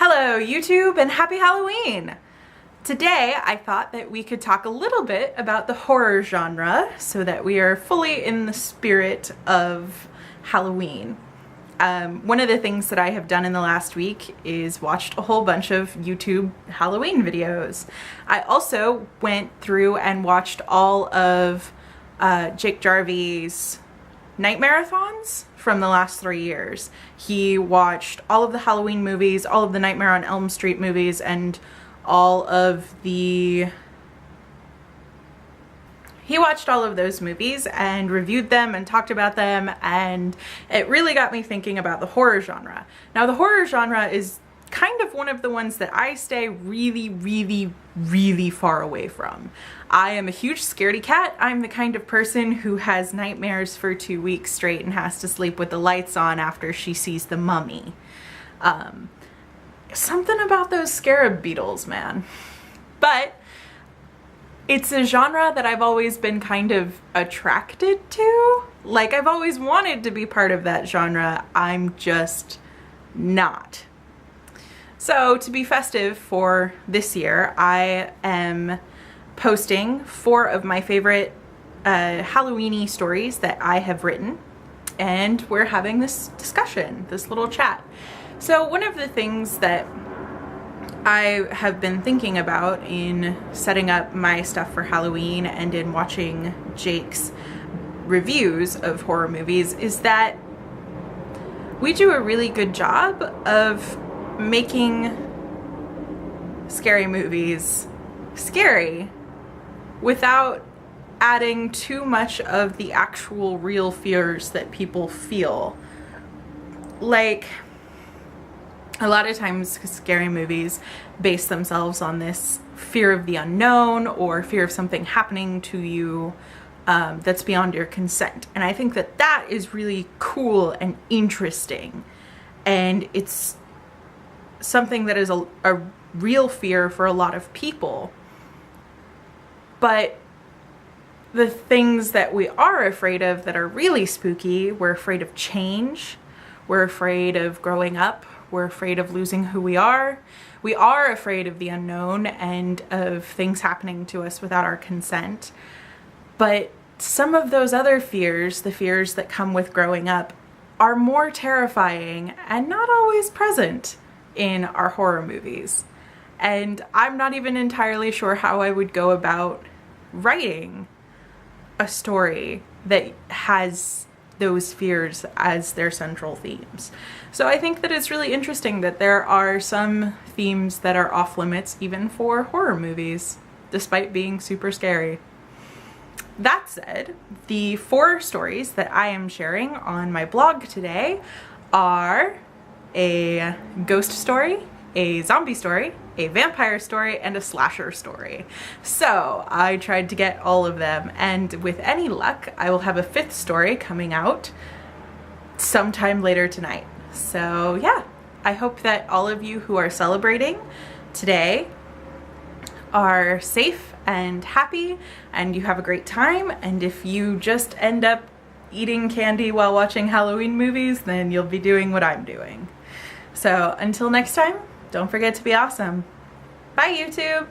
Hello YouTube and happy Halloween! Today I thought that we could talk a little bit about the horror genre so that we are fully in the spirit of Halloween. One of the things that I have done in the last week is watched a whole bunch of YouTube Halloween videos. I also went through and watched all of Jake Jarvi's Nightmareathons from the last 3 years. He watched all of the Halloween movies, all of the Nightmare on Elm Street movies, and all of the... He watched all of those movies and reviewed them and talked about them, and it really got me thinking about the horror genre. Now, the horror genre is kind of one of the ones that I stay really far away from. I am a huge scaredy cat. I'm the kind of person who has nightmares for 2 weeks straight and has to sleep with the lights on after she sees The Mummy. Something about those scarab beetles, man. But it's a genre that I've always been kind of attracted to. Like, I've always wanted to be part of that genre. I'm just not. So to be festive for this year, I am posting 4 of my favorite Halloween-y stories that I have written, and we're having this discussion, this little chat. So one of the things that I have been thinking about in setting up my stuff for Halloween and in watching Jake's reviews of horror movies is that we do a really good job of making scary movies scary without adding too much of the actual real fears that people feel. Like, a lot of times scary movies base themselves on this fear of the unknown or fear of something happening to you that's beyond your consent. And I think that that is really cool and interesting. And it's something that is a real fear for a lot of people. But the things that we are afraid of that are really spooky, we're afraid of change, we're afraid of growing up, we're afraid of losing who we are afraid of the unknown and of things happening to us without our consent. But some of those other fears, the fears that come with growing up, are more terrifying and not always present in our horror movies. And I'm not even entirely sure how I would go about writing a story that has those fears as their central themes. So I think that it's really interesting that there are some themes that are off limits even for horror movies, despite being super scary. That said, the 4 stories that I am sharing on my blog today are a ghost story, a zombie story, a vampire story, and a slasher story. So I tried to get all of them, and with any luck, I will have a 5th story coming out sometime later tonight. So yeah, I hope that all of you who are celebrating today are safe and happy, and you have a great time. And if you just end up eating candy while watching Halloween movies, then you'll be doing what I'm doing. So until next time, don't forget to be awesome. Bye, YouTube!